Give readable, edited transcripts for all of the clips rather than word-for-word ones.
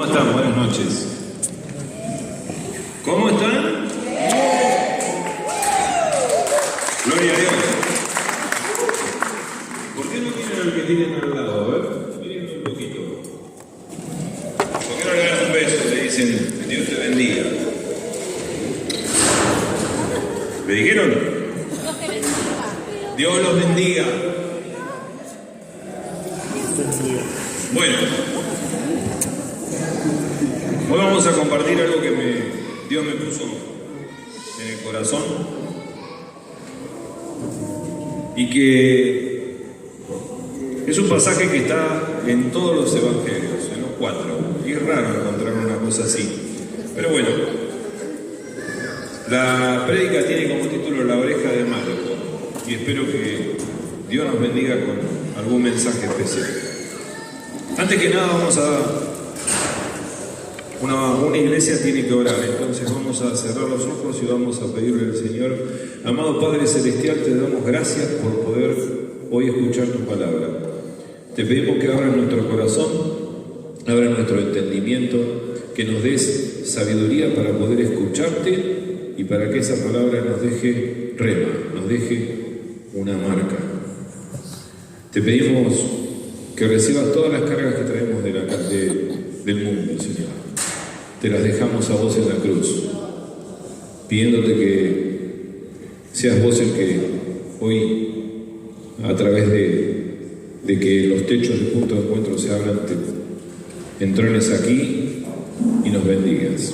¿Cómo están? Buenas noches. ¿Cómo están? Gloria a Dios. ¿Por qué no miran al que tienen al lado? A ver, miren un poquito. ¿Por qué no le dan un beso? Le dicen, que Dios te bendiga. ¿Me dijeron? Dios los bendiga. Bueno, hoy vamos a compartir algo que Dios me puso en el corazón y que es un pasaje que está en todos los evangelios, en los 4, y es raro encontrar una cosa así, pero bueno, la prédica tiene como título La oreja de Marco y espero que Dios nos bendiga con algún mensaje especial. Antes que nada vamos a una iglesia tiene que orar, entonces vamos a cerrar los ojos y vamos a pedirle al Señor. Amado Padre Celestial, te damos gracias por poder hoy escuchar tu palabra. Te pedimos que abras nuestro corazón, abras nuestro entendimiento, que nos des sabiduría para poder escucharte y para que esa palabra nos deje rema, nos deje una marca. Te pedimos que recibas todas las cargas que traemos del mundo, Señor. Te las dejamos a vos en la cruz, pidiéndote que seas vos el que hoy, a través de que los techos de punto de encuentro se abran, te entrones aquí y nos bendigas.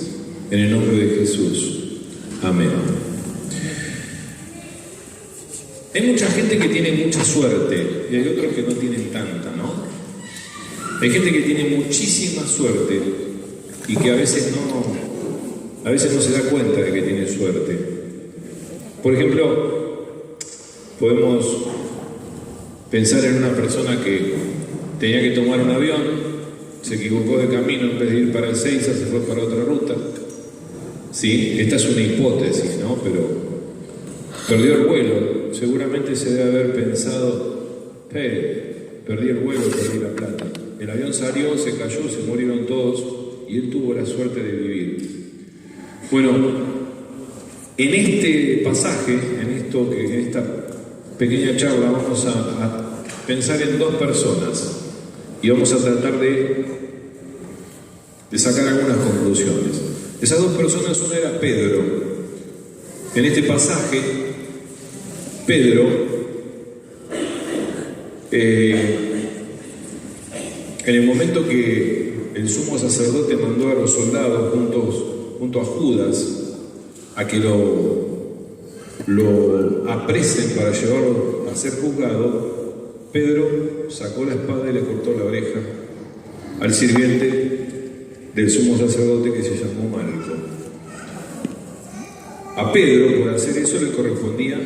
En el nombre de Jesús. Amén. Hay mucha gente que tiene mucha suerte y hay otros que no tienen tanta, ¿no? Hay gente que tiene muchísima suerte y que a veces no se da cuenta de que tiene suerte. Por ejemplo, podemos pensar en una persona que tenía que tomar un avión, se equivocó de camino, en vez de ir para Ezeiza se fue para otra ruta. Sí, esta es una hipótesis, ¿no? Pero perdió el vuelo. Seguramente se debe haber pensado, perdí el vuelo, perdí la plata. El avión salió, se cayó, se murieron todos y él tuvo la suerte de vivir. Bueno, en este pasaje, en esta pequeña charla, vamos a pensar en dos personas y vamos a tratar de sacar algunas conclusiones. Esas dos personas, una era Pedro. En este pasaje, Pedro en el momento que el sumo sacerdote mandó a los soldados junto a Judas a que lo apresen para llevarlo a ser juzgado, Pedro sacó la espada y le cortó la oreja al sirviente del sumo sacerdote que se llamó Malco. A Pedro, por hacer eso, le correspondía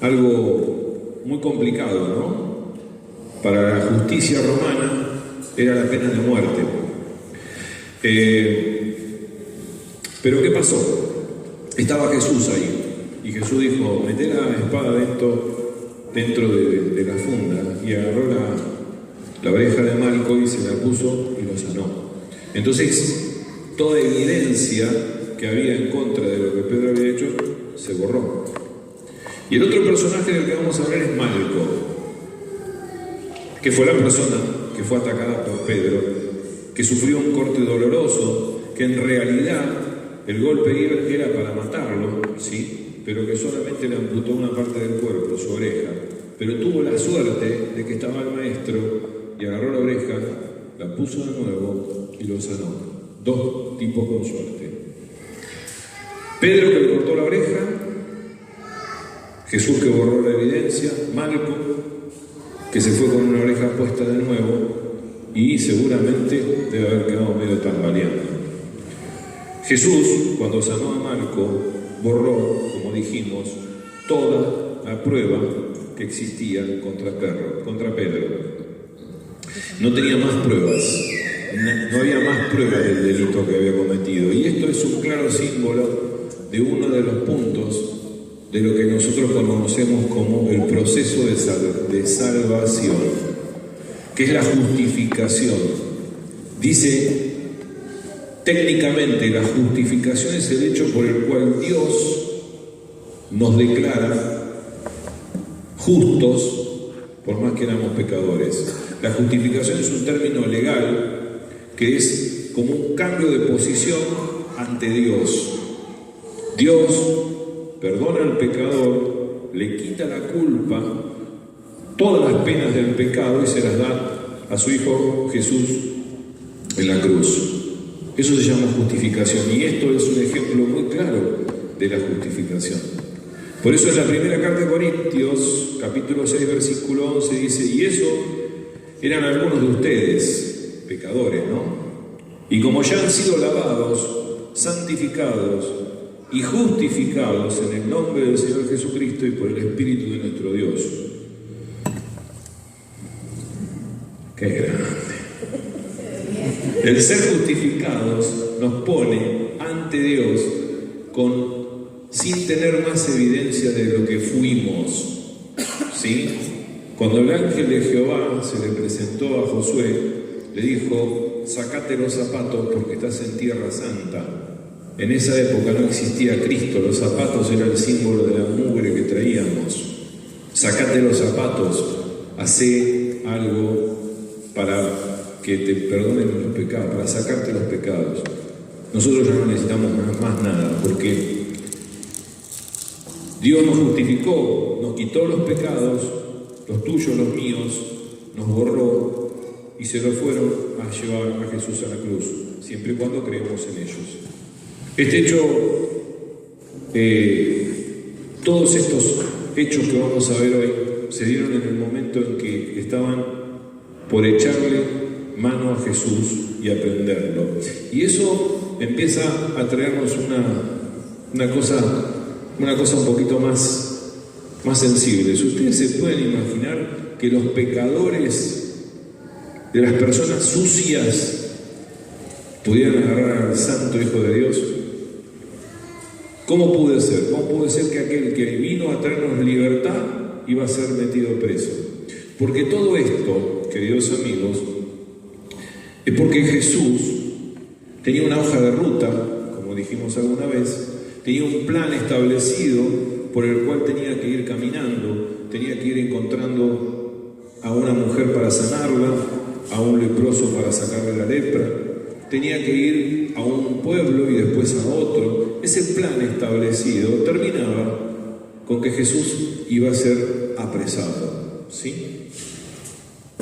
algo muy complicado, ¿no? Para la justicia romana era la pena de muerte. Pero ¿qué pasó? Estaba Jesús ahí y Jesús dijo, meté la espada dentro de la funda, y agarró la oreja de Malco y se la puso y lo sanó. Entonces toda evidencia que había en contra de lo que Pedro había hecho se borró. Y el otro personaje del que vamos a hablar es Malco, que fue la persona que fue atacada por Pedro, que sufrió un corte doloroso, que en realidad el golpe era para matarlo, ¿sí? Pero que solamente le amputó una parte del cuerpo, su oreja. Pero tuvo la suerte de que estaba el maestro y agarró la oreja, la puso de nuevo y lo sanó. Dos tipos con suerte. Pedro, que le cortó la oreja, Jesús, que borró la evidencia, Malco, que se fue con una oreja puesta de nuevo y seguramente debe haber quedado medio tambaleando. Jesús, cuando sanó a Malco, borró, como dijimos, toda la prueba que existía contra Pedro. No tenía más pruebas, no había más pruebas del delito que había cometido. Y esto es un claro símbolo de uno de los puntos de lo que nosotros conocemos como el proceso de salvación, que es la justificación. Dice Técnicamente, la justificación es el hecho por el cual Dios nos declara justos, por más que éramos pecadores. La justificación es un término legal que es como un cambio de posición ante Dios. Dios perdona al pecador, le quita la culpa, todas las penas del pecado y se las da a su Hijo Jesús en la cruz. Eso se llama justificación y esto es un ejemplo muy claro de la justificación. Por eso en la primera carta de Corintios, capítulo 6, versículo 11, dice: y eso eran algunos de ustedes, pecadores, ¿no? Y como ya han sido lavados, santificados y justificados en el nombre del Señor Jesucristo y por el Espíritu de nuestro Dios. ¡Qué grande! El ser justificados nos pone ante Dios sin tener más evidencia de lo que fuimos, ¿sí? Cuando el ángel de Jehová se le presentó a Josué, le dijo: sacate los zapatos porque estás en tierra santa. En esa época no existía Cristo, los zapatos eran el símbolo de la mugre que traíamos. Sacate los zapatos, hacé algo para que te perdonen los pecados, para sacarte los pecados. Nosotros ya no necesitamos más nada, porque Dios nos justificó, nos quitó los pecados, los tuyos, los míos, nos borró y se lo fueron a llevar a Jesús a la cruz, siempre y cuando creemos en ellos. Este hecho, todos estos hechos que vamos a ver hoy se dieron en el momento en que estaban por echarle mano a Jesús y aprenderlo. Y eso empieza a traernos una cosa un poquito más sensible. Si ustedes se pueden imaginar que los pecadores de las personas sucias pudieran agarrar al santo Hijo de Dios, ¿cómo puede ser? ¿Cómo puede ser que aquel que vino a traernos libertad iba a ser metido preso? Porque todo esto, queridos amigos, es porque Jesús tenía una hoja de ruta, como dijimos alguna vez, tenía un plan establecido por el cual tenía que ir caminando, tenía que ir encontrando a una mujer para sanarla, a un leproso para sacarle la lepra, tenía que ir a un pueblo y después a otro. Ese plan establecido terminaba con que Jesús iba a ser apresado, ¿sí?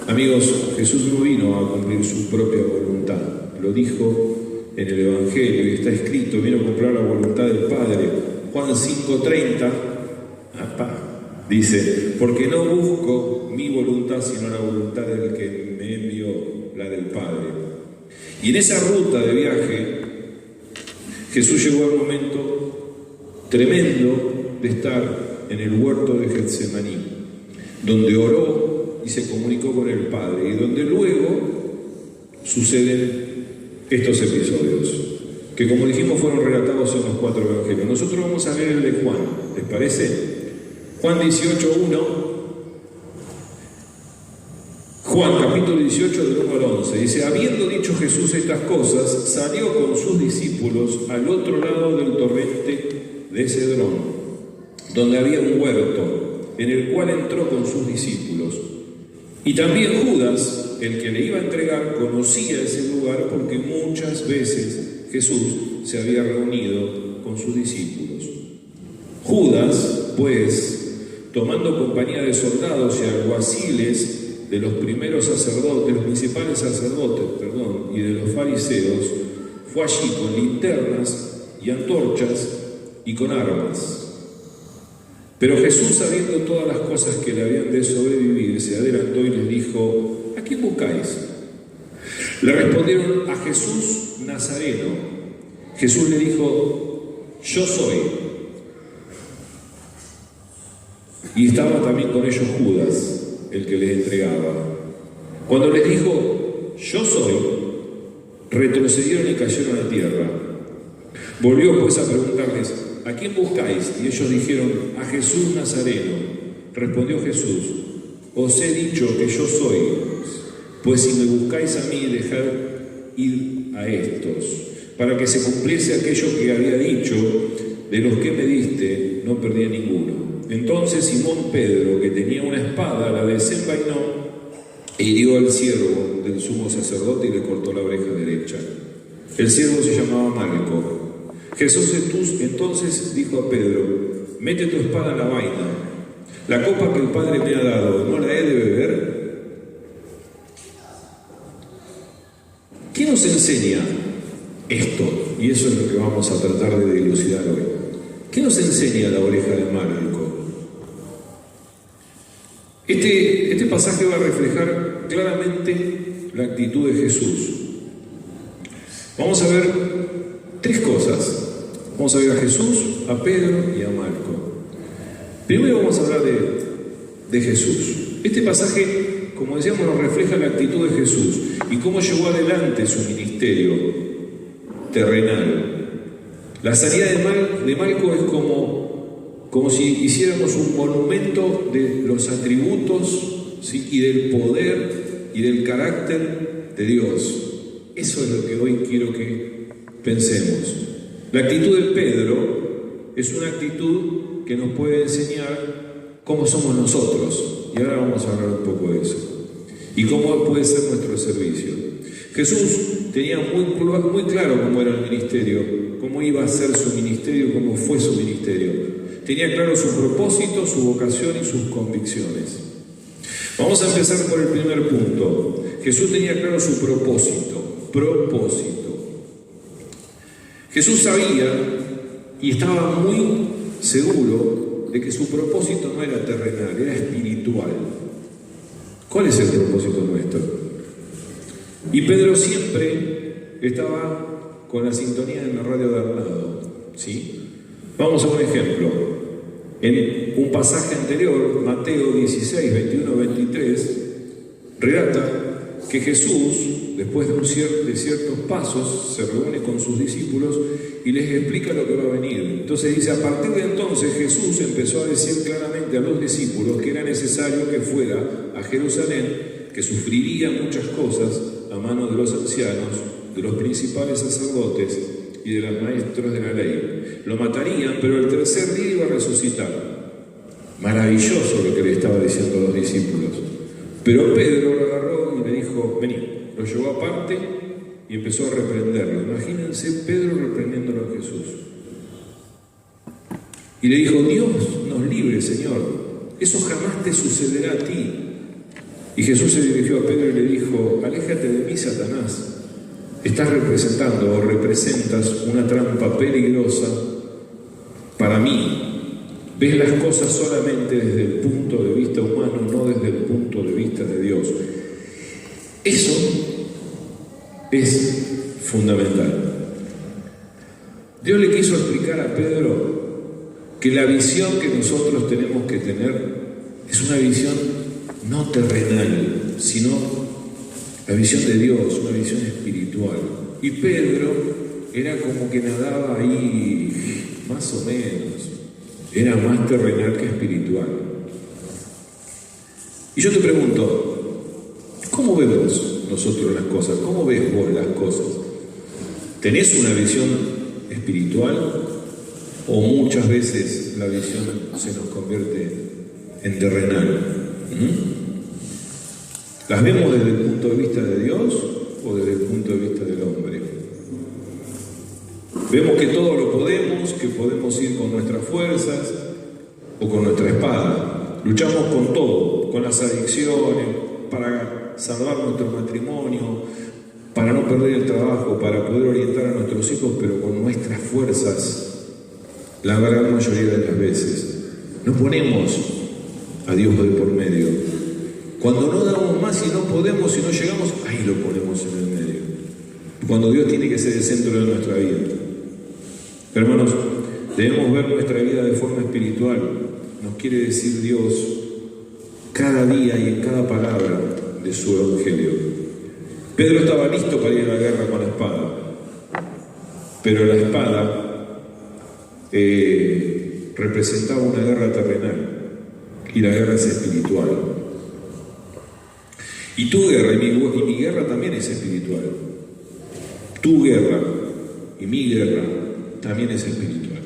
Amigos, Jesús no vino a cumplir su propia voluntad, lo dijo en el Evangelio y está escrito: vino a cumplir la voluntad del Padre. Juan 5:30 dice: porque no busco mi voluntad sino la voluntad del que me envió, la del Padre. Y en esa ruta de viaje Jesús llegó al momento tremendo de estar en el huerto de Getsemaní, donde oró y se comunicó con el Padre, y donde luego suceden estos episodios, que como dijimos fueron relatados en los 4 evangelios. Nosotros vamos a leer el de Juan, ¿les parece? Juan 18:1, Juan capítulo 18 del 1 al 11, dice: habiendo dicho Jesús estas cosas, salió con sus discípulos al otro lado del torrente de Cedrón, donde había un huerto, en el cual entró con sus discípulos. Y también Judas, el que le iba a entregar, conocía ese lugar porque muchas veces Jesús se había reunido con sus discípulos. Judas, pues, tomando compañía de soldados y alguaciles de los primeros sacerdotes, de los principales sacerdotes, y de los fariseos, fue allí con linternas y antorchas y con armas. Pero Jesús, sabiendo todas las cosas que le habían de sobrevivir, se adelantó y les dijo: ¿a quién buscáis? Le respondieron: a Jesús Nazareno. Jesús le dijo: yo soy. Y estaba también con ellos Judas, el que les entregaba. Cuando les dijo: yo soy, retrocedieron y cayeron a tierra. Volvió pues a preguntarles: ¿a quién buscáis? Y ellos dijeron: a Jesús Nazareno. Respondió Jesús: os he dicho que yo soy, pues si me buscáis a mí, dejad ir a estos. para que se cumpliese aquello que había dicho: de los que me diste, no perdí a ninguno. Entonces Simón Pedro, que tenía una espada, la desenvainó e hirió al siervo del sumo sacerdote y le cortó la oreja derecha. El siervo se llamaba Malco. Jesús entonces dijo a Pedro: mete tu espada en la vaina. La copa que el Padre me ha dado, ¿no la he de beber? ¿Qué nos enseña esto? Y eso es lo que vamos a tratar de dilucidar hoy. ¿Qué nos enseña la oreja de Malco? Este pasaje va a reflejar claramente la actitud de Jesús. Vamos a ver tres cosas. Vamos a ver a Jesús, a Pedro y a Malco. Primero vamos a hablar de Jesús. Este pasaje, como decíamos, nos refleja la actitud de Jesús y cómo llevó adelante su ministerio terrenal. La sanidad de Malco es como si hiciéramos un monumento de los atributos, ¿sí?, y del poder y del carácter de Dios. Eso es lo que hoy quiero que pensemos. La actitud de Pedro es una actitud que nos puede enseñar cómo somos nosotros. Y ahora vamos a hablar un poco de eso. Y cómo puede ser nuestro servicio. Jesús tenía muy claro cómo era el ministerio, cómo iba a ser su ministerio, cómo fue su ministerio. Tenía claro su propósito, su vocación y sus convicciones. Vamos a empezar por el primer punto. Jesús tenía claro su propósito. Jesús sabía y estaba muy seguro de que su propósito no era terrenal, era espiritual. ¿Cuál es el propósito nuestro? Y Pedro siempre estaba con la sintonía en la radio de Arnado, ¿sí? Vamos a un ejemplo. En un pasaje anterior, Mateo 16, 21, 23, relata que Jesús, después de ciertos pasos, se reúne con sus discípulos y les explica lo que va a venir. Entonces dice: a partir de entonces Jesús empezó a decir claramente a los discípulos que era necesario que fuera a Jerusalén, que sufriría muchas cosas a manos de los ancianos, de los principales sacerdotes y de los maestros de la ley. Lo matarían, pero el tercer día iba a resucitar. Maravilloso lo que le estaba diciendo a los discípulos. Pero Pedro lo agarró y le dijo: vení. Lo llevó aparte y empezó a reprenderlo. Imagínense Pedro reprendiéndolo a Jesús. Y le dijo: Dios nos libre, Señor. Eso jamás te sucederá a ti. Y Jesús se dirigió a Pedro y le dijo: aléjate de mí, Satanás. Estás representando o representas una trampa peligrosa para mí. Ves las cosas solamente desde el punto de vista humano, no desde el punto de vista de Dios. Eso es fundamental. Dios le quiso explicar a Pedro que la visión que nosotros tenemos que tener es una visión no terrenal, sino la visión de Dios, una visión espiritual. Y Pedro era como que nadaba ahí, más o menos. Era más terrenal que espiritual. Y yo te pregunto, ¿cómo vemos nosotros las cosas? ¿Cómo ves vos las cosas? ¿Tenés una visión espiritual? ¿O muchas veces la visión se nos convierte en terrenal? ¿Las vemos desde el punto de vista de Dios o desde el punto de vista del hombre? Vemos que todo lo podemos, que podemos ir con nuestras fuerzas o con nuestra espada. Luchamos con todo, con las adicciones, para salvar nuestro matrimonio, para no perder el trabajo, para poder orientar a nuestros hijos, pero con nuestras fuerzas, la gran mayoría de las veces. No ponemos a Dios de por medio. Cuando no damos más y no podemos y no llegamos, ahí lo ponemos en el medio. Cuando Dios tiene que ser el centro de nuestra vida. Hermanos, debemos ver nuestra vida de forma espiritual. Nos quiere decir Dios cada día y en cada palabra de su evangelio. Pedro estaba listo para ir a la guerra con la espada, pero la espada representaba una guerra terrenal y la guerra es espiritual. Y tu guerra y mi guerra también es espiritual. Tu guerra, y mi guerra también es espiritual.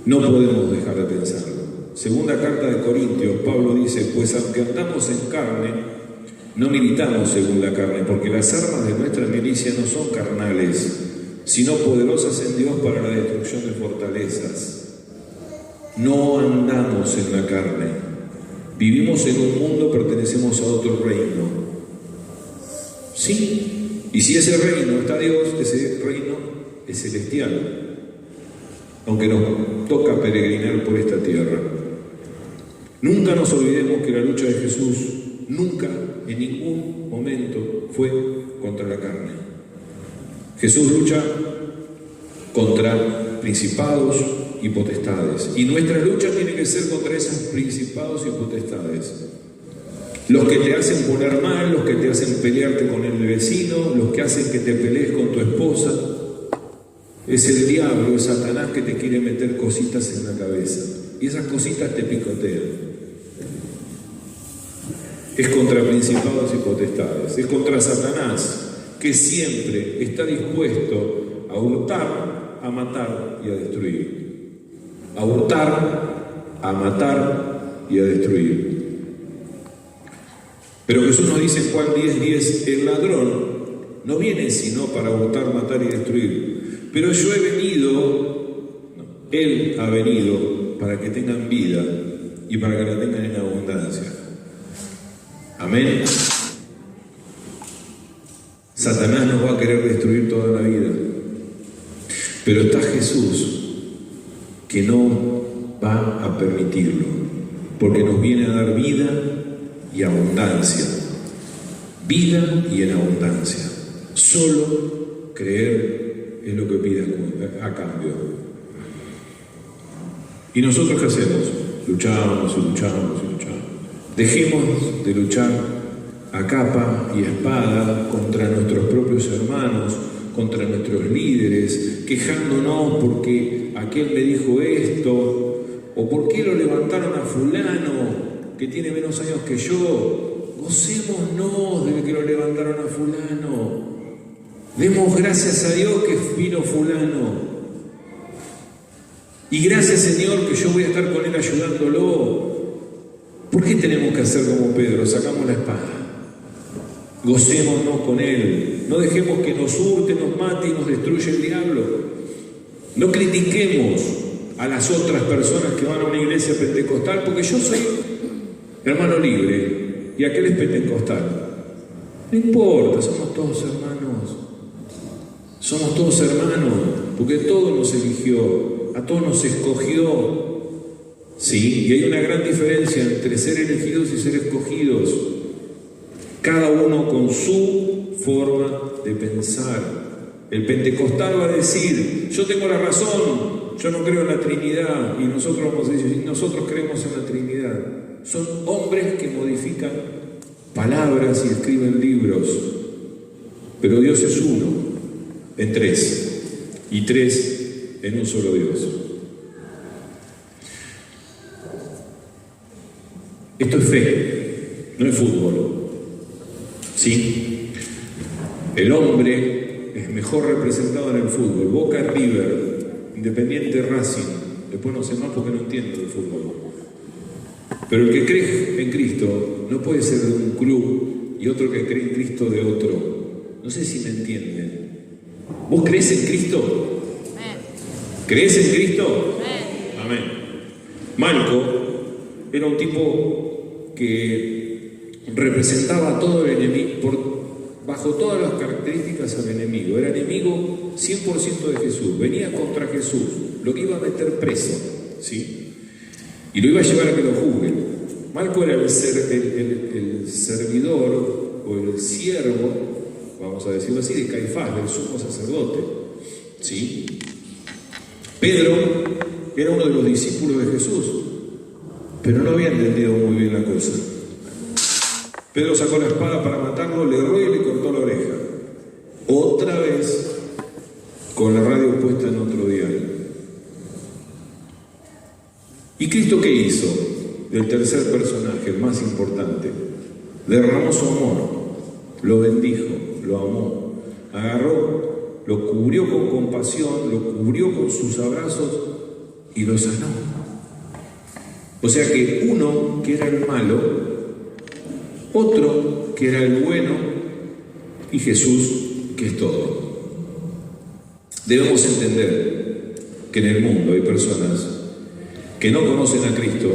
No podemos dejar de pensarlo. Segunda carta de Corintios, Pablo dice, pues aunque andamos en carne, no militamos según la carne, porque las armas de nuestra milicia no son carnales, sino poderosas en Dios para la destrucción de fortalezas. No andamos en la carne. Vivimos en un mundo, pertenecemos a otro reino. Sí, y si ese reino está Dios, ese reino es celestial, aunque nos toca peregrinar por esta tierra. Nunca nos olvidemos que la lucha de Jesús nunca, en ningún momento, fue contra la carne. Jesús lucha contra principados y potestades, y nuestra lucha tiene que ser contra esos principados y potestades. Los que te hacen poner mal, los que te hacen pelearte con el vecino, los que hacen que te pelees con tu esposa. Es el diablo, es Satanás que te quiere meter cositas en la cabeza, y esas cositas te picotean. Es contra principados y potestades, es contra Satanás, que siempre está dispuesto a hurtar, a matar y a destruir. A hurtar, a matar y a destruir. Pero Jesús nos dice en Juan 10:10, el ladrón no viene sino para hurtar, matar y destruir. Pero yo he venido, Él ha venido para que tengan vida y para que la tengan en abundancia. Amén. Satanás nos va a querer destruir toda la vida, pero está Jesús que no va a permitirlo, porque nos viene a dar vida y abundancia. Vida y en abundancia. Solo creer es lo que pide a cambio. ¿Y nosotros qué hacemos? Luchamos y luchamos y luchamos. Dejemos de luchar a capa y espada contra nuestros propios hermanos, contra nuestros líderes, quejándonos porque aquel me dijo esto, o por qué lo levantaron a fulano que tiene menos años que yo. Gocémonos de que lo levantaron a fulano. Demos gracias a Dios que vino fulano. Y gracias, Señor, que yo voy a estar con él ayudándolo. ¿Por qué tenemos que hacer como Pedro? Sacamos la espada. Gocémonos con él. No dejemos que nos hurte, nos mate y nos destruya el diablo. No critiquemos a las otras personas que van a una iglesia pentecostal, porque yo soy hermano libre y aquel es pentecostal. No importa, somos todos hermanos. Somos todos hermanos, porque todo nos eligió, a todos nos escogió. Sí, y hay una gran diferencia entre ser elegidos y ser escogidos. Cada uno con su forma de pensar. El pentecostal va a decir, yo tengo la razón, yo no creo en la Trinidad, y nosotros vamos a decir, nosotros creemos en la Trinidad. Son hombres que modifican palabras y escriben libros, pero Dios es uno, en tres, y tres en un solo Dios. Esto es fe, no es fútbol. ¿Sí? El hombre es mejor representado en el fútbol. Boca, River, Independiente, Racing. Después no sé más porque no entiendo el fútbol. Pero el que cree en Cristo no puede ser de un club y otro que cree en Cristo de otro. No sé si me entienden. ¿Vos crees en Cristo? ¿Crees en Cristo? Amén. Malco era un tipo que representaba a todo el enemigo, bajo todas las características al enemigo. Era enemigo 100% de Jesús. Venía contra Jesús, lo que iba a meter preso, ¿sí? Y lo iba a llevar a que lo juzguen. Malco era el servidor o el siervo, vamos a decirlo así, de Caifás, del sumo sacerdote, ¿sí? Pedro era uno de los discípulos de Jesús, pero no había entendido muy bien la cosa. Pedro sacó la espada para matarlo, le erró y le cortó la oreja. Otra vez, con la radio puesta en otro diario. ¿Y Cristo qué hizo? El tercer personaje, el más importante. Derramó su amor, lo bendijo, lo amó. Agarró lo cubrió con compasión, lo cubrió con sus abrazos y lo sanó. O sea que uno que era el malo, otro que era el bueno y Jesús que es todo. Debemos entender que en el mundo hay personas que no conocen a Cristo,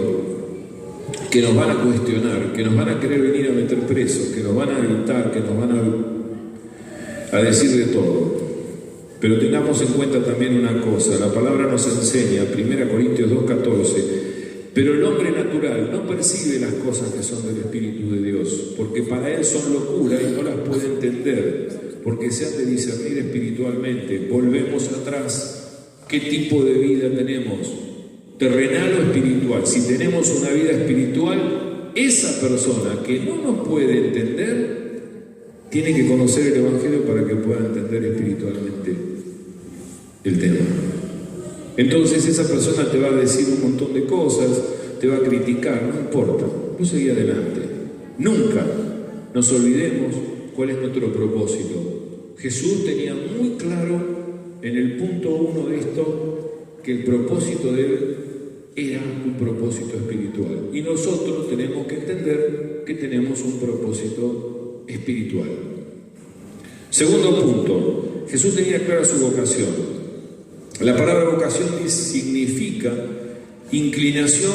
que nos van a cuestionar, que nos van a querer venir a meter presos, que nos van a gritar, que nos van a decir de todo. Pero tengamos en cuenta también una cosa, la palabra nos enseña, 1 Corintios 2:14, pero el hombre natural no percibe las cosas que son del Espíritu de Dios, porque para él son locura y no las puede entender, porque se han de discernir espiritualmente. Volvemos atrás, ¿qué tipo de vida tenemos? ¿Terrenal o espiritual? Si tenemos una vida espiritual, esa persona que no nos puede entender, tiene que conocer el Evangelio para que pueda entender espiritualmente el tema. Entonces esa persona te va a decir un montón de cosas, te va a criticar, no importa, tú seguí adelante. Nunca nos olvidemos cuál es nuestro propósito. Jesús tenía muy claro en el punto 1 de esto que el propósito de él era un propósito espiritual. Y nosotros tenemos que entender que tenemos un propósito espiritual. Segundo punto, Jesús tenía clara su vocación. La palabra vocación significa inclinación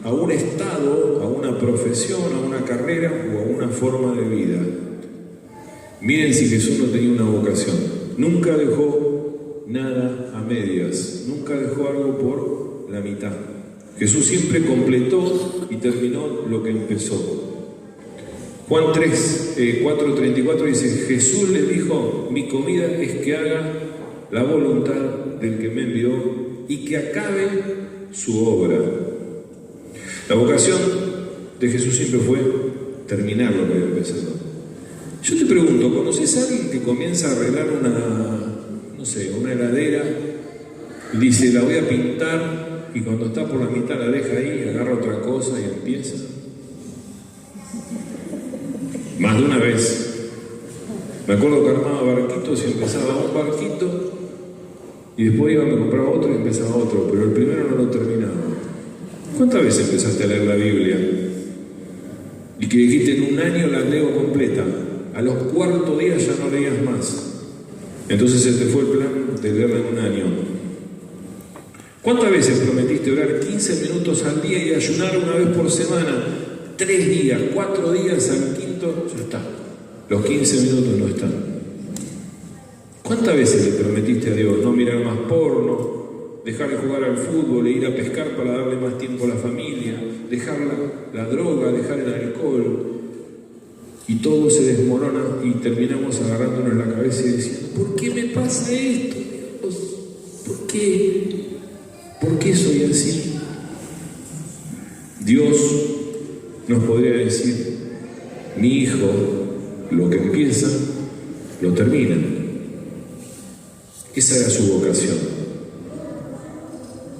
a un estado, a una profesión, a una carrera o a una forma de vida. Miren si Jesús no tenía una vocación. Nunca dejó nada a medias, nunca dejó algo por la mitad. Jesús siempre completó y terminó lo que empezó. Juan 4:34 dice, Jesús le dijo, mi comida es que haga la voluntad del que me envió y que acabe su obra. La vocación de Jesús siempre fue terminar lo que había empezado. Yo te pregunto, ¿conoces a alguien que comienza a arreglar una heladera y dice, la voy a pintar, y cuando está por la mitad la deja ahí, agarra otra cosa y empieza? Más de una vez. Me acuerdo que armaba barquitos y empezaba un barquito y después iba a comprar otro y empezaba otro, pero el primero no lo terminaba. ¿Cuántas veces empezaste a leer la Biblia? Y que dijiste, en un año la leo completa. A los cuartos días ya no leías más. Entonces se te fue el plan de leerla en un año. ¿Cuántas veces prometiste orar 15 minutos al día y ayunar una vez por semana? 3 días, 4 días, al quinto ya está. Los 15 minutos no están. ¿Cuántas veces le prometiste a Dios no mirar más porno, dejar de jugar al fútbol e ir a pescar para darle más tiempo a la familia, dejar la droga, dejar el alcohol? Y todo se desmorona y terminamos agarrándonos la cabeza y diciendo, ¿por qué me pasa esto, Dios? ¿Por qué? ¿Por qué soy así? Dios nos podría decir, mi hijo, lo que empieza, lo termina. Esa era su vocación.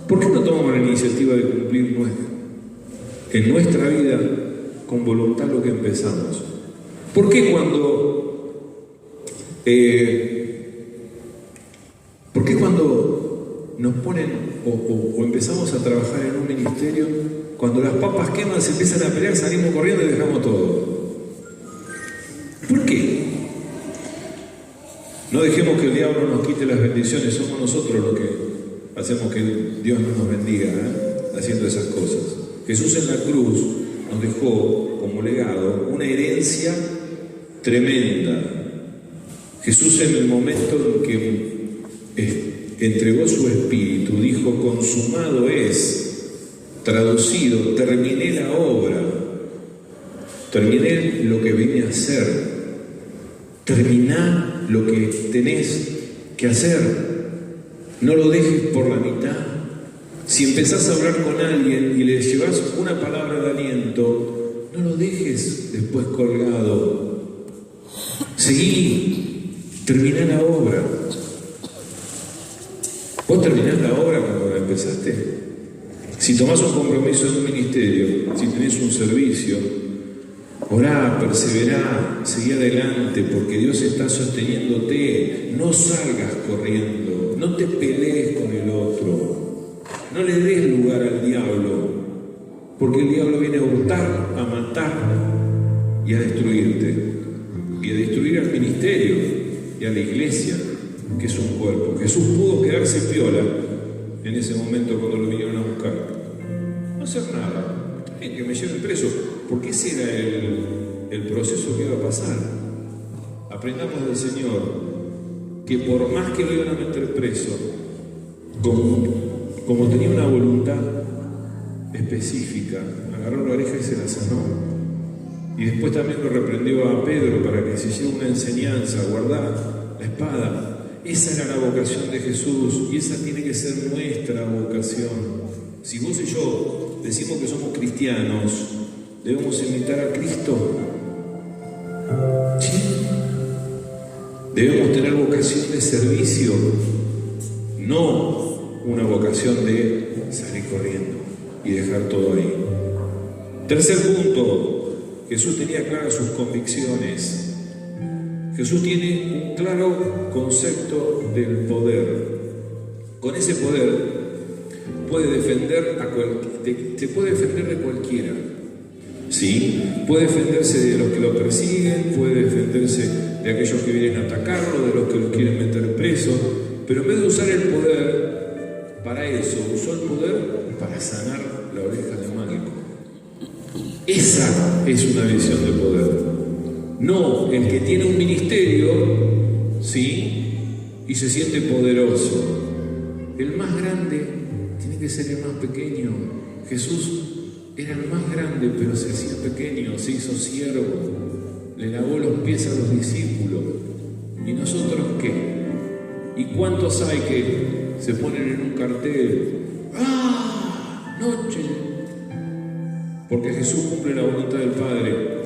¿Por qué no tomamos la iniciativa de cumplir en nuestra vida con voluntad lo que empezamos? ¿Por qué cuando nos ponen o empezamos a trabajar en un ministerio, cuando las papas queman, se empiezan a pelear, salimos corriendo y dejamos todo? ¿Por qué? No dejemos que el diablo nos quite las bendiciones, somos nosotros los que hacemos que Dios no nos bendiga haciendo esas cosas. Jesús en la cruz nos dejó como legado una herencia tremenda. Jesús en el momento en que entregó su espíritu dijo, consumado es, traducido, terminé la obra, terminé lo que vine a hacer. Terminá lo que tenés que hacer. No lo dejes por la mitad. Si empezás a hablar con alguien y le llevas una palabra de aliento, no lo dejes después colgado. Seguí, terminá la obra. ¿Vos terminás la obra cuando la empezaste? Si tomás un compromiso en un ministerio, si tenés un servicio, orá, perseverá, seguí adelante porque Dios está sosteniéndote. No salgas corriendo, no te pelees con el otro, no le des lugar al diablo, porque el diablo viene a hurtar, a matar y a destruirte, y a destruir al ministerio y a la iglesia, que es un cuerpo. Jesús pudo quedarse piola en ese momento cuando lo vinieron a buscar, no hacer nada, que me lleven preso, porque ese era el proceso que iba a pasar. Aprendamos del Señor que por más que lo iban a meter preso, como tenía una voluntad específica, agarró la oreja y se la sanó. Y después también lo reprendió a Pedro para que se lleve una enseñanza, guardar la espada. Esa era la vocación de Jesús y esa tiene que ser nuestra vocación. Si vos y yo decimos que somos cristianos, debemos imitar a Cristo. ¿Sí? Debemos tener vocación de servicio, no una vocación de salir corriendo y dejar todo ahí. Tercer punto, Jesús tenía claras sus convicciones. Jesús tiene un claro concepto del poder. Con ese poder puede defender te puede defender de cualquiera. ¿Sí? Puede defenderse de los que lo persiguen, puede defenderse de aquellos que vienen a atacarlo, de los que lo quieren meter preso, pero en vez de usar el poder para eso, usó el poder para sanar la oreja de Malco. Esa es una visión de poder. No el que tiene un ministerio, ¿sí? Y se siente poderoso. El más grande tiene que ser el más pequeño. Jesús era el más grande, pero se hacía pequeño, se hizo siervo, le lavó los pies a los discípulos. ¿Y nosotros qué? ¿Y cuántos hay que se ponen en un cartel? ¡Ah! ¡Noche! Porque Jesús cumple la voluntad del Padre.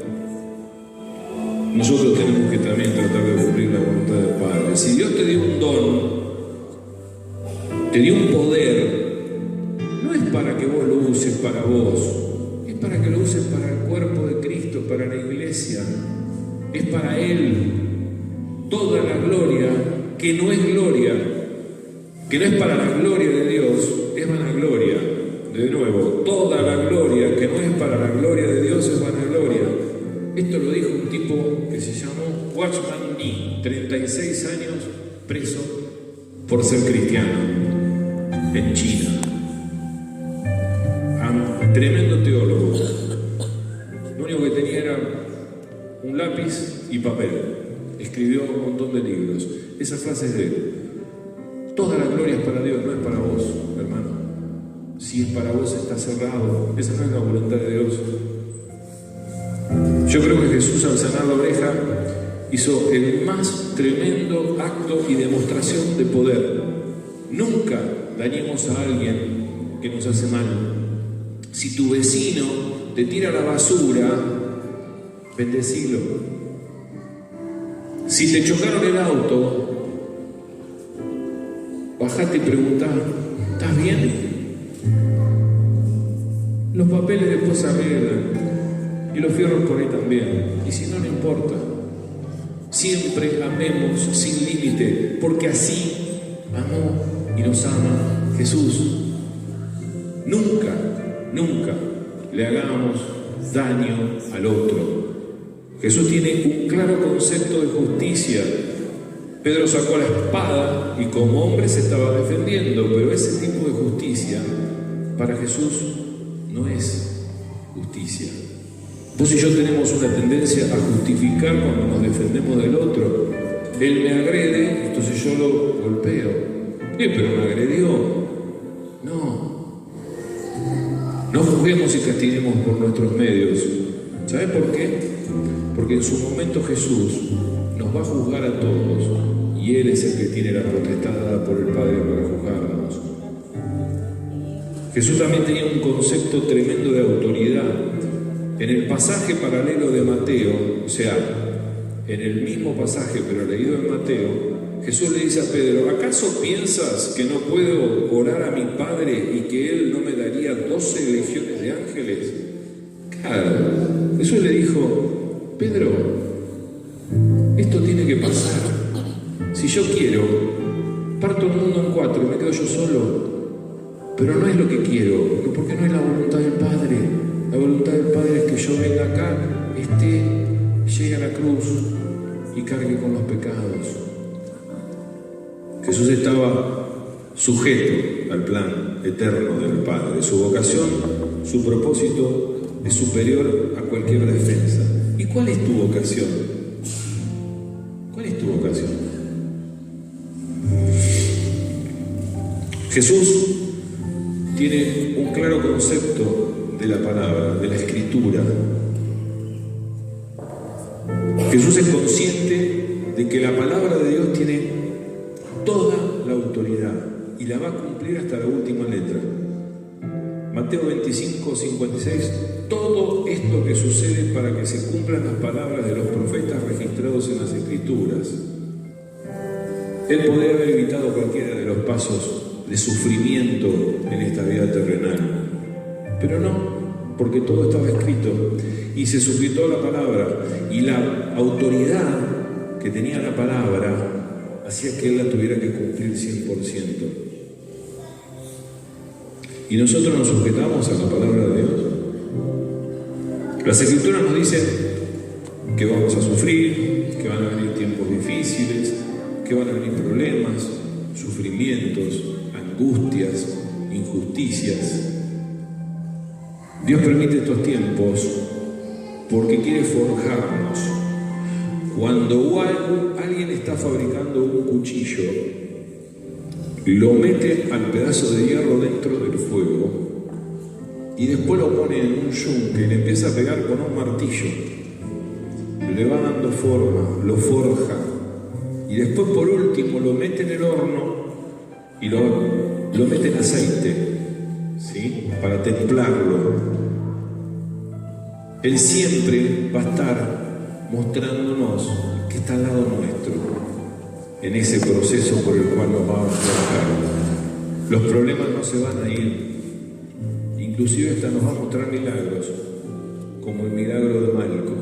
Nosotros tenemos que también tratar de cumplir la voluntad del Padre. Si Dios te dio un don, te dio un poder, no es para que vos lo uses para vos, es para que lo uses para el cuerpo de Cristo, para la iglesia. Es para Él. Toda la gloria, que no es gloria, que no es para la gloria de Dios, es vanagloria. De nuevo, toda la gloria, que no es para la gloria de Dios, es vanagloria. Esto lo dijo un tipo que se llamó Watchman Nee, 36 años preso por ser cristiano en China. Tremendo teólogo. Lo único que tenía era un lápiz y papel. Escribió un montón de libros. Esa frase es de él. Toda la gloria es para Dios, no es para vos, hermano. Si es para vos, está cerrado. Esa no es la voluntad de Dios. Yo creo que Jesús, al sanar la oreja, hizo el más tremendo acto y demostración de poder. Nunca dañemos a alguien que nos hace mal. Si tu vecino te tira la basura, bendecilo. Si te chocaron el auto, bajate y preguntá, ¿estás bien? Los papeles después se arreglan. Y los fierros por ahí también. Y si no, no importa. Siempre amemos sin límite, porque así amó y nos ama Jesús. Nunca le hagamos daño al otro. Jesús tiene un claro concepto de justicia. Pedro sacó la espada y como hombre se estaba defendiendo, pero ese tipo de justicia para Jesús no es justicia. Vos y yo tenemos una tendencia a justificar cuando nos defendemos del otro. Él me agrede, entonces yo lo golpeo. Pero me agredió. No juzguemos y castiguemos por nuestros medios. ¿Sabes por qué? Porque en su momento Jesús nos va a juzgar a todos y Él es el que tiene la potestad dada por el Padre para juzgarnos. Jesús también tenía un concepto tremendo de autoridad. En el pasaje paralelo de Mateo, o sea, en el mismo pasaje pero leído en Mateo, Jesús le dice a Pedro, ¿acaso piensas que no puedo orar a mi Padre y que Él no me daría 12 legiones de ángeles? Claro, Jesús le dijo, Pedro, tiene que pasar. Si yo quiero, parto el mundo en cuatro y me quedo yo solo. Pero no es lo que quiero, porque no es la voluntad del Padre. La voluntad del Padre es que yo venga acá, llegue a la cruz y cargue con los pecados. Jesús estaba sujeto al plan eterno del Padre. Su vocación, su propósito es superior a cualquier defensa. ¿Y cuál es tu vocación? ¿Cuál es tu vocación? Jesús tiene un claro concepto de la palabra, de la escritura. Jesús es consciente de que la palabra de Dios tiene toda la autoridad y la va a cumplir hasta la última letra. Mateo 25, 56, todo esto que sucede para que se cumplan las palabras de los profetas registrados en las Escrituras. Él podría haber evitado cualquiera de los pasos de sufrimiento en esta vida terrenal, pero no, porque todo estaba escrito y se suscitó la palabra, y la autoridad que tenía la palabra hacía que él la tuviera que cumplir 100%. Y nosotros nos sujetamos a la palabra de Dios. Las Escrituras nos dicen que vamos a sufrir, que van a venir tiempos difíciles, que van a venir problemas, sufrimientos, angustias, injusticias. Dios permite estos tiempos porque quiere forjarnos. Cuando alguien está fabricando un cuchillo, lo mete al pedazo de hierro dentro del fuego y después lo pone en un yunque y le empieza a pegar con un martillo. Le va dando forma, lo forja y después por último lo mete en el horno y lo mete en aceite, ¿sí? Para templarlo. Él siempre va a estar mostrándonos que está al lado nuestro en ese proceso por el cual nos vamos a trabajar. Los problemas no se van a ir, inclusive hasta nos va a mostrar milagros, como el milagro de Malco,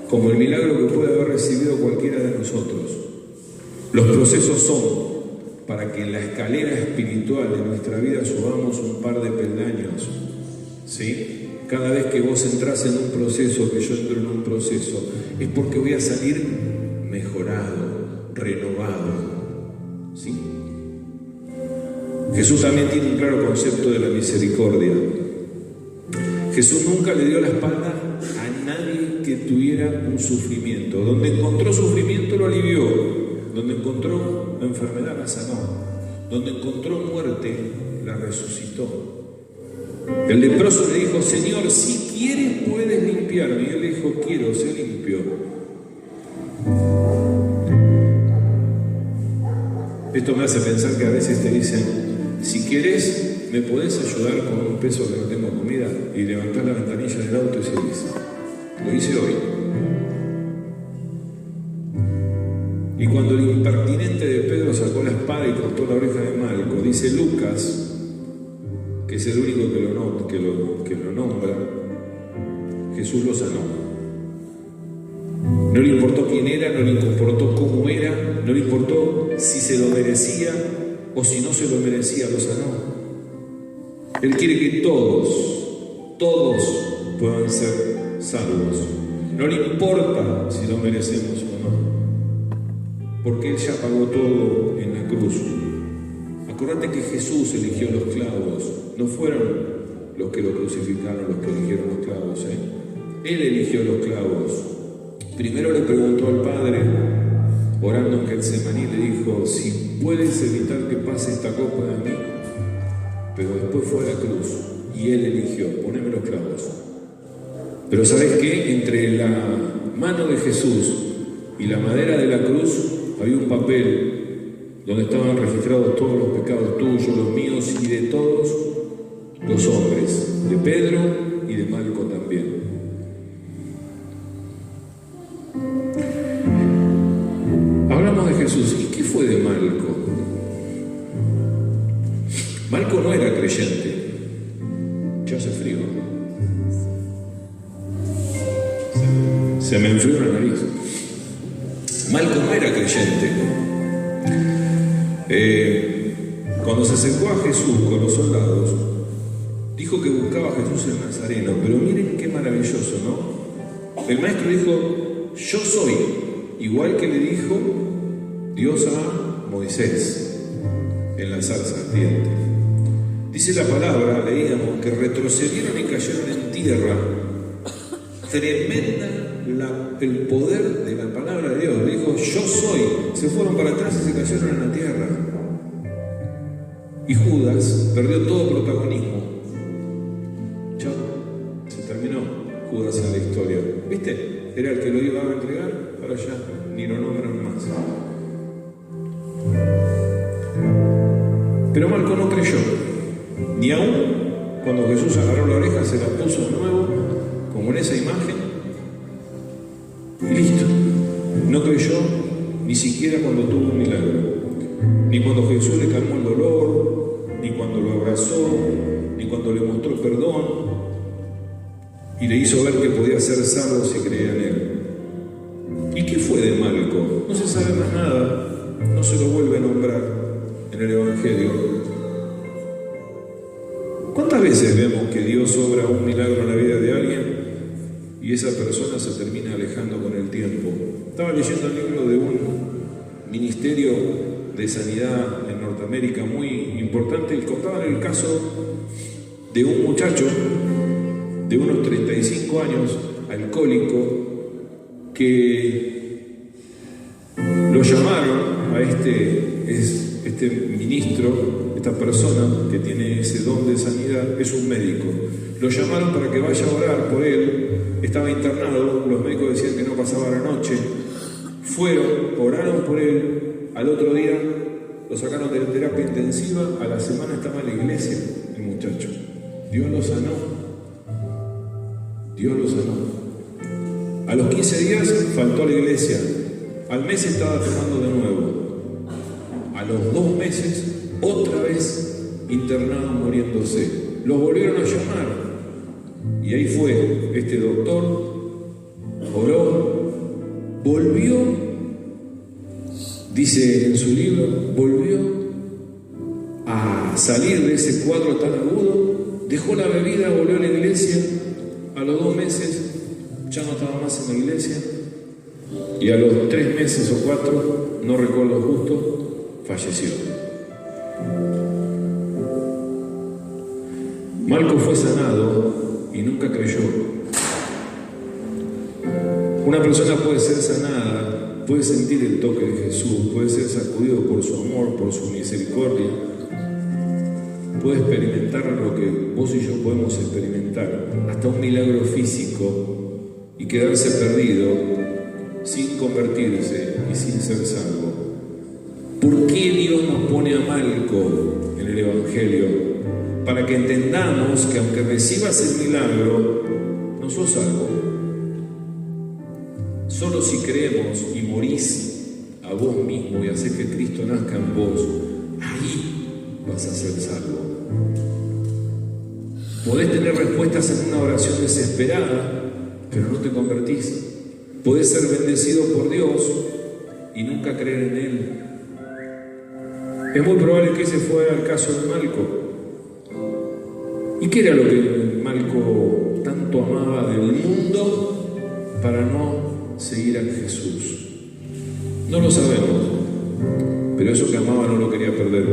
como el milagro que puede haber recibido cualquiera de nosotros. Los procesos son para que en la escalera espiritual de nuestra vida subamos un par de peldaños, ¿sí? Cada vez que vos entrás en un proceso, que yo entro en un proceso, es porque voy a salir mejorado, renovado, ¿sí? Jesús también tiene un claro concepto de la misericordia. Jesús nunca le dio la espalda a nadie que tuviera un sufrimiento. Donde encontró sufrimiento lo alivió, donde encontró enfermedad la sanó, donde encontró muerte la resucitó. El leproso le dijo: Señor, si quieres puedes limpiarme. Y él le dijo: quiero, sé limpio. Esto me hace pensar que a veces te dicen: si quieres me podés ayudar con un peso que no tengo comida, y levantás la ventanilla del auto y seguís. Lo hice hoy. Y cuando el impertinente de Pedro sacó la espada y cortó la oreja de Malco, dice Lucas, que es el único que lo nombra, Jesús lo sanó. No le importó quién era, no le importó cómo era, no le importó si se lo merecía o si no se lo merecía, lo sanó. Él quiere que todos puedan ser salvos. No le importa si lo merecemos o no, porque Él ya pagó todo en la cruz. Acordate que Jesús eligió los clavos, no fueron los que lo crucificaron los que eligieron los clavos, Él eligió los clavos. Primero le preguntó al Padre, orando en Getsemaní, le dijo: si puedes evitar que pase esta copa de mí. Pero después fue a la cruz y Él eligió: poneme los clavos. Pero ¿sabes qué? Entre la mano de Jesús y la madera de la cruz había un papel donde estaban registrados todos los pecados tuyos, los míos y de todos los hombres, de Pedro y de Malco también. Hablamos de Jesús. ¿Y qué fue de Malco? Malco no era creyente. Ya hace frío. Se me enfrió la nariz. Malco no era creyente. Cuando se acercó a Jesús con los soldados, dijo que buscaba a Jesús el Nazareno, pero miren qué maravilloso, ¿no? El maestro dijo, yo soy, igual que le dijo Dios a Moisés en la zarza ardiente. Dice la palabra, leíamos, que retrocedieron y cayeron en tierra. Tremenda el poder de la palabra de Dios. Dijo, yo soy. Se fueron para atrás y se cayeron en la tierra. Y Judas perdió todo protagonismo. Chao. Se terminó Judas en la historia. ¿Viste? Era el que lo iba a entregar, ahora ya ni lo nombran más. Pero Malco no creyó. Ni aún cuando Jesús agarró la oreja, se la puso de nuevo, como en esa imagen, y listo. No creyó ni siquiera cuando tuvo un milagro, ni cuando Jesús le calmó el dolor, ni cuando lo abrazó, ni cuando le mostró perdón y le hizo ver que podía ser salvo si creía en él. ¿Y qué fue de Malco? No se sabe más nada, no se lo vuelve a nombrar en el Evangelio. ¿Cuántas veces vemos que Dios obra un milagro en la vida de alguien y esa persona se termina alejando con el tiempo? Estaba leyendo el libro de un ministerio de sanidad en Norteamérica muy importante y contaban el caso de un muchacho de unos 35 años, alcohólico, que lo llamaron a este ministro, esta persona que tiene ese don de sanidad, es un médico. Lo llamaron para que vaya a orar por él. Estaba internado, los médicos decían que no pasaba la noche. Fueron, oraron por él. Al otro día lo sacaron de terapia intensiva. A la semana estaba en la iglesia el muchacho. Dios lo sanó. Dios lo sanó. A los 15 días faltó a la iglesia. Al mes estaba tomando de nuevo. A los 2 meses, otra vez internado muriéndose. Los volvieron a llamar. Y ahí fue este doctor, oró, volvió, dice en su libro, volvió a salir de ese cuadro tan agudo, dejó la bebida, volvió a la iglesia. A los 2 meses ya no estaba más en la iglesia. Y a los 3 meses o 4, no recuerdo justo, falleció. Malco fue sanado y nunca creyó. Una persona puede ser sanada, puede sentir el toque de Jesús, puede ser sacudido por su amor, por su misericordia, puede experimentar lo que vos y yo podemos experimentar, hasta un milagro físico, y quedarse perdido sin convertirse y sin ser salvo. ¿Por qué Dios nos pone a Malco en el Evangelio? Para que entendamos que aunque recibas el milagro, no sos salvo. Solo si creemos y morís a vos mismo y haces que Cristo nazca en vos, ahí vas a ser salvo. Podés tener respuestas en una oración desesperada, pero no te convertís. Podés ser bendecido por Dios y nunca creer en Él. Es muy probable que ese fuera el caso de Malco. ¿Y qué era lo que Malco tanto amaba del mundo para no seguir a Jesús? No lo sabemos, pero eso que amaba no lo quería perder.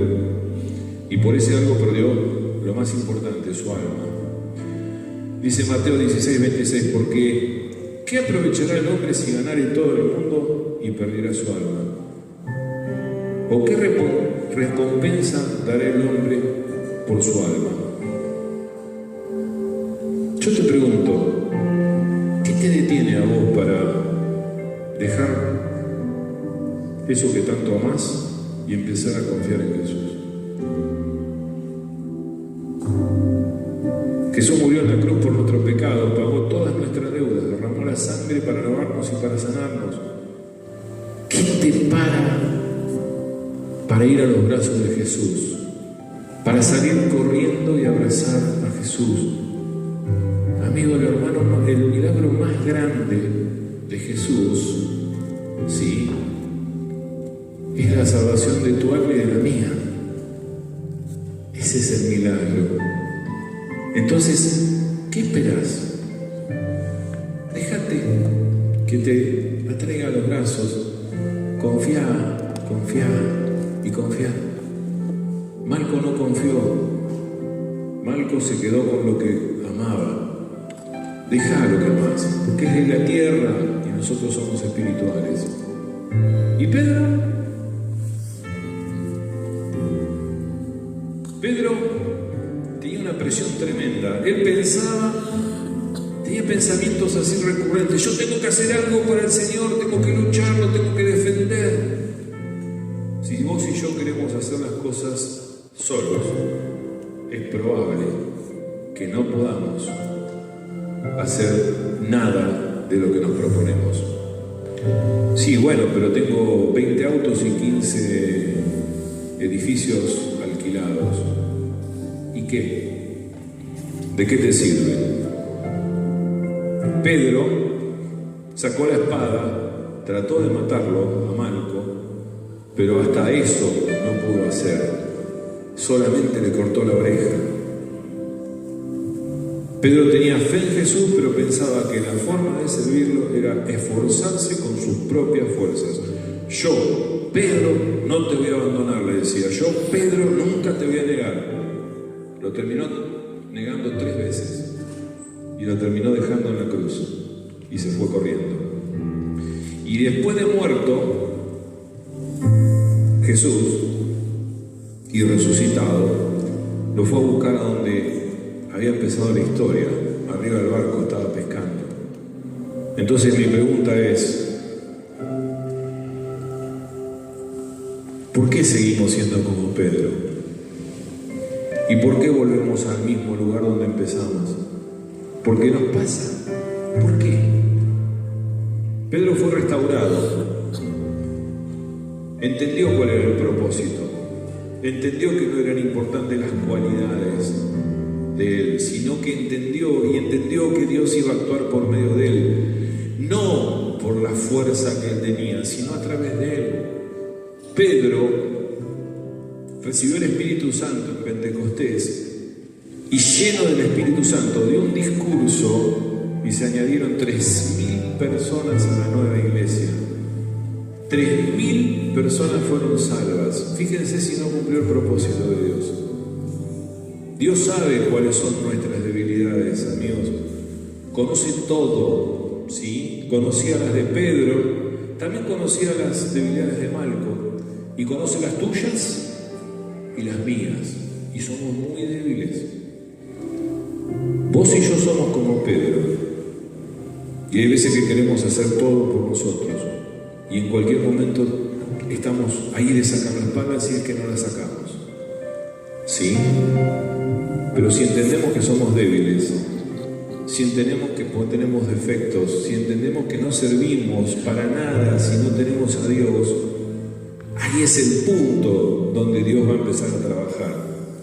Y por ese algo perdió lo más importante, su alma. Dice Mateo 16:26, porque ¿qué aprovechará el hombre si ganare todo el mundo y perdiera su alma? ¿O qué recompensa dará el hombre por su alma? Yo te pregunto, ¿qué te detiene a vos para dejar eso que tanto amás y empezar a confiar en Jesús? Jesús murió en la cruz por nuestro pecado, pagó todas nuestras deudas, derramó la sangre para lavarnos y para sanarnos. ¿Qué te para ir a los brazos de Jesús? Para salir corriendo y abrazar a Jesús. Amigo y hermano, el milagro más grande de Jesús, sí, salvación de tu alma y de la mía. Ese es el milagro. Entonces, ¿qué esperas? Déjate que te atraiga a los brazos. Confía, confía y confía. Marco no confió. Marco se quedó con lo que amaba. Deja lo que amas, porque es de la tierra y nosotros somos espirituales. ¿Y Pedro? Pedro tenía una presión tremenda. Él tenía pensamientos así recurrentes. Yo tengo que hacer algo para el Señor, tengo que luchar, lo tengo que defender. Si vos y yo queremos hacer las cosas solos, es probable que no podamos hacer nada de lo que nos proponemos. Sí, bueno, pero tengo 20 autos y 15 edificios alquilados. ¿Y qué? ¿De qué te sirve? Pedro sacó la espada, trató de matarlo a Malco, pero hasta eso no pudo hacer. Solamente le cortó la oreja. Pedro tenía fe en Jesús, pero pensaba que la forma de servirlo era esforzarse con sus propias fuerzas. Yo, Pedro, no te voy a abandonar, le decía. Yo, Pedro, nunca te voy a negar. Lo terminó negando 3 veces y lo terminó dejando en la cruz y se fue corriendo. Y después de muerto Jesús y resucitado, lo fue a buscar a donde había empezado la historia. Arriba del barco estaba pescando. Entonces mi pregunta es: ¿por qué seguimos siendo como Pedro? ¿Y por qué volvemos al mismo lugar donde empezamos? ¿Por qué nos pasa? ¿Por qué? Pedro fue restaurado. Entendió cuál era el propósito. Entendió que no eran importantes las cualidades de él, sino que entendió que Dios iba a actuar por medio de él, no por la fuerza que él tenía, sino a través de él. Pedro recibió el Espíritu Santo en Pentecostés y, lleno del Espíritu Santo, dio un discurso y se añadieron 3.000 personas a la nueva iglesia. 3.000 personas fueron salvas. Fíjense si no cumplió el propósito de Dios. Dios sabe cuáles son nuestras debilidades, amigos. Conoce todo, ¿sí? Conocía las de Pedro, también conocía las debilidades de Malco, y conoce las tuyas y las mías, y somos muy débiles. Vos y yo somos como Pedro, y hay veces que queremos hacer todo por nosotros, y en cualquier momento estamos ahí de sacar las palas si es que no las sacamos, ¿sí? Pero si entendemos que somos débiles, si entendemos que tenemos defectos, si entendemos que no servimos para nada si no tenemos a Dios, ahí es el punto donde Dios va a empezar a trabajar.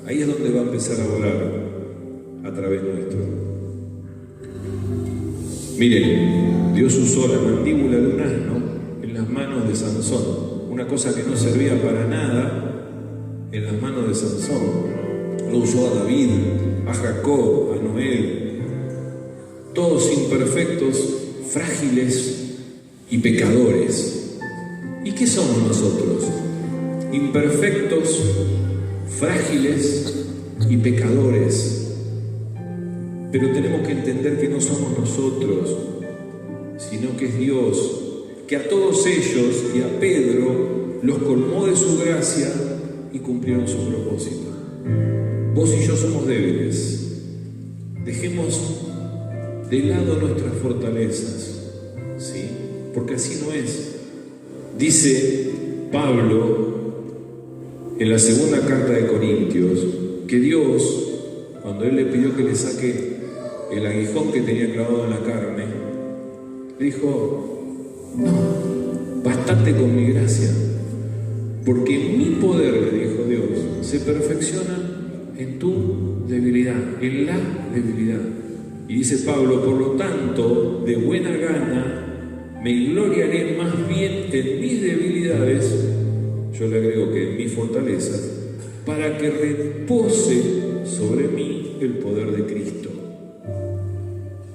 Ahí es donde va a empezar a volar a través nuestro. Miren, Dios usó la mandíbula de un asno en las manos de Sansón, una cosa que no servía para nada en las manos de Sansón. Lo usó a David, a Jacob, a Noé, todos imperfectos, frágiles y pecadores. ¿Y qué somos nosotros? Imperfectos, frágiles y pecadores. Pero tenemos que entender que no somos nosotros, sino que es Dios, que a todos ellos y a Pedro los colmó de su gracia y cumplieron su propósito. Vos y yo somos débiles. Dejemos de lado nuestras fortalezas, ¿sí? Porque así no es. Dice Pablo en la segunda carta de Corintios que Dios, cuando Él le pidió que le saque el aguijón que tenía clavado en la carne, le dijo: no, bastante con mi gracia, porque mi poder, le dijo Dios, se perfecciona en tu debilidad, en la debilidad. Y dice Pablo: por lo tanto, de buena gana me gloriaré más bien en mis debilidades. yo le agrego que en mi fortaleza, para que repose sobre mí el poder de Cristo.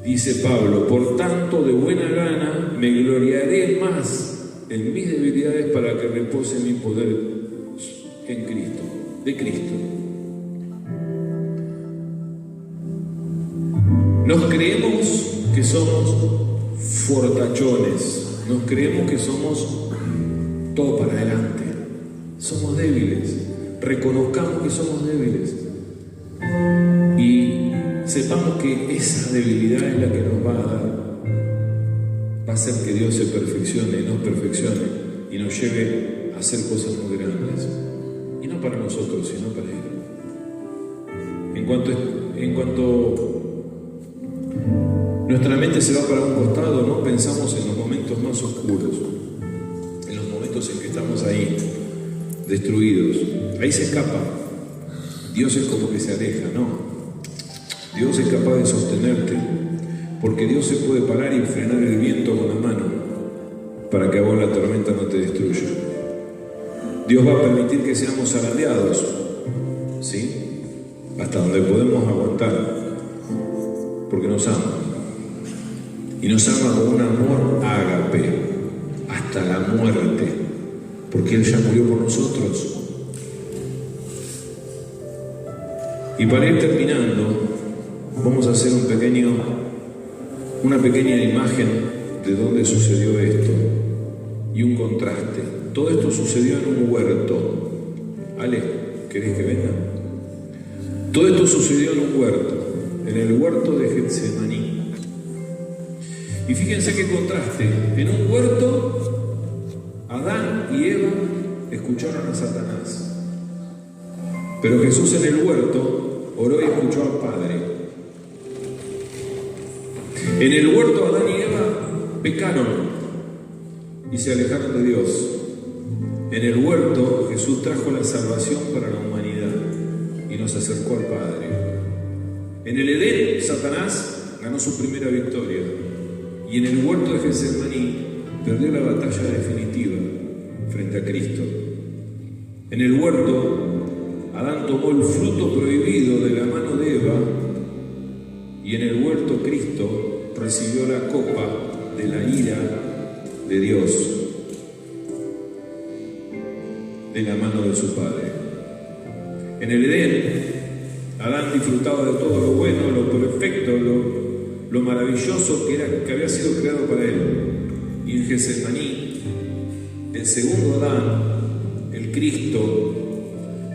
Dice Pablo, por tanto, de buena gana me gloriaré más en mis debilidades para que repose mi poder en Cristo, de Cristo. Nos creemos que somos fortachones, nos creemos que somos todo para adelante. Somos débiles, reconozcamos que somos débiles y sepamos que esa debilidad es la que nos va a hacer que Dios se perfeccione, nos perfeccione y nos lleve a hacer cosas muy grandes. Y no para nosotros, sino para Él. En cuanto nuestra mente se va para un costado, no pensamos en los momentos más oscuros, en los momentos en que estamos ahí, destruidos. Ahí se escapa. Dios es como que se aleja, no. Dios es capaz de sostenerte, porque Dios se puede parar y frenar el viento con la mano para que a vos la tormenta no te destruya. Dios va a permitir que seamos zarandeados, ¿sí? Hasta donde podemos aguantar, porque nos ama. Y nos ama con un amor ágape, hasta la muerte, porque Él ya murió por nosotros. Y para ir terminando, vamos a hacer una pequeña imagen de dónde sucedió esto y un contraste. Todo esto sucedió en un huerto. Ale, ¿querés que venga? Todo esto sucedió en un huerto, en el huerto de Getsemaní. Y fíjense qué contraste. En un huerto, Adán y Eva escucharon a Satanás. Pero Jesús en el huerto oró y escuchó al Padre. En el huerto Adán y Eva pecaron y se alejaron de Dios. En el huerto Jesús trajo la salvación para la humanidad y nos acercó al Padre. En el Edén Satanás ganó su primera victoria y en el huerto de Getsemaní perdió la batalla definitiva frente a Cristo. En el huerto Adán tomó el fruto prohibido de la mano de Eva y en el huerto Cristo recibió la copa de la ira de Dios de la mano de su Padre. En el Edén, Adán disfrutaba de todo lo bueno, lo perfecto, lo maravilloso que había sido creado para él. Y en Getsemaní, el segundo Adán, el Cristo,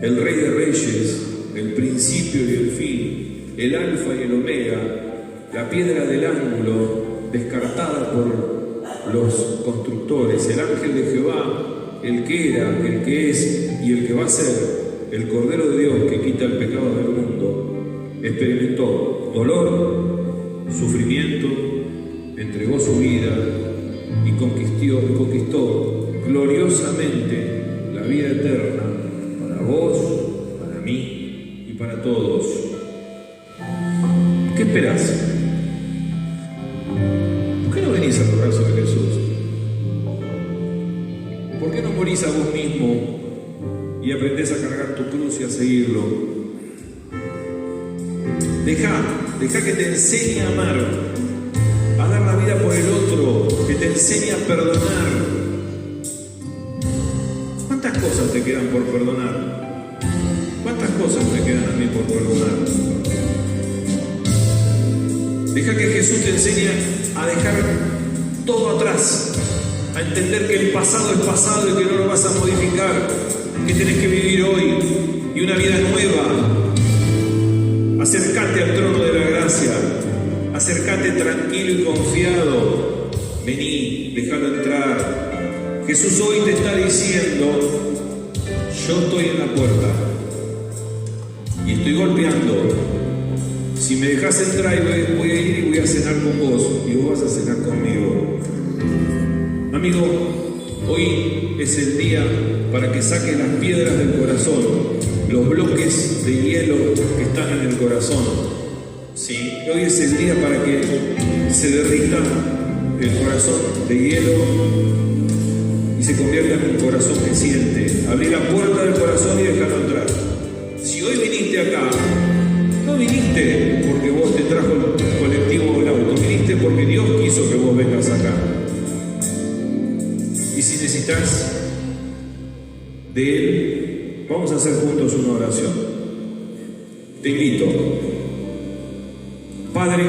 el Rey de Reyes, el principio y el fin, el Alfa y el Omega, la piedra del ángulo, descartada por los constructores, el ángel de Jehová, el que era, el que es y el que va a ser, el Cordero de Dios que quita el pecado del mundo, experimentó dolor, sufrimiento, entregó su vida y conquistó gloriosamente la vida eterna para vos, para mí y para todos. ¿Qué esperás? ¿Por qué no venís a los brazos de Jesús? ¿Por qué no morís a vos mismo y aprendés a cargar tu cruz y a seguirlo? Deja que te enseñe a amar, a dar la vida por el otro, que te enseñe a perdonar. ¿Cuántas cosas te quedan por perdonar? ¿Cuántas cosas me quedan a mí por perdonar? Deja que Jesús te enseñe a dejar todo atrás, a entender que el pasado es pasado y que no lo vas a modificar, que tenés que vivir hoy y una vida nueva. Acércate al trono de la gracia, acércate tranquilo y confiado. Vení, déjalo entrar. Jesús hoy te está diciendo: yo estoy en la puerta y estoy golpeando. Si me dejas entrar, voy a ir y voy a cenar con vos y vos vas a cenar conmigo. Amigo, hoy es el día para que saques las piedras del corazón, los bloques de hielo que están en el corazón. ¿Sí? Hoy es el día para que se derrita el corazón de hielo y se convierta en un corazón que siente. Abrir la puerta del corazón y dejarlo entrar. Si hoy viniste acá, no viniste porque vos te trajo el colectivo o el auto, viniste porque Dios quiso que vos vengas acá. Y si necesitas de Él, vamos a hacer juntos una oración. Te invito. Padre,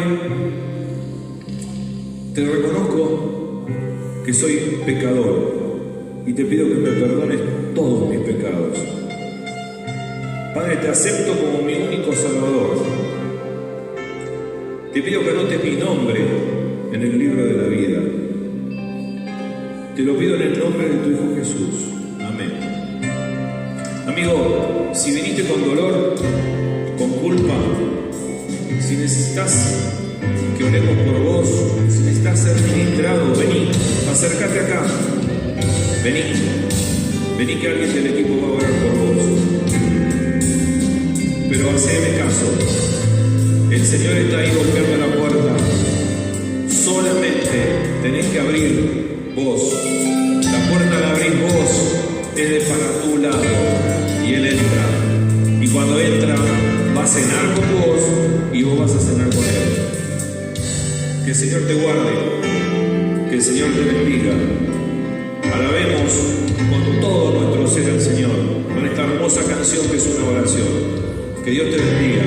te reconozco que soy pecador y te pido que me perdones todos mis pecados. Padre, te acepto como mi único Salvador. Te pido que anotes mi nombre en el libro de la vida. Te lo pido en el nombre de tu Hijo Jesús. Amén. Amigo, si viniste con dolor, con culpa, si necesitas que oremos por vos, si necesitas ser ministrado, vení, acércate acá. Vení que alguien del equipo va a orar por vos. Pero haceme caso. El Señor está ahí golpeando la puerta. Solamente tenés que abrir vos. La puerta la abrís vos, es de para tu lado. Y Él entra. Y cuando entra, va a cenar con vos y vos vas a cenar con Él. Que el Señor te guarde. Que el Señor te bendiga. Alabemos con todo nuestro ser al Señor, con esta hermosa canción que es una oración. Que Dios te bendiga.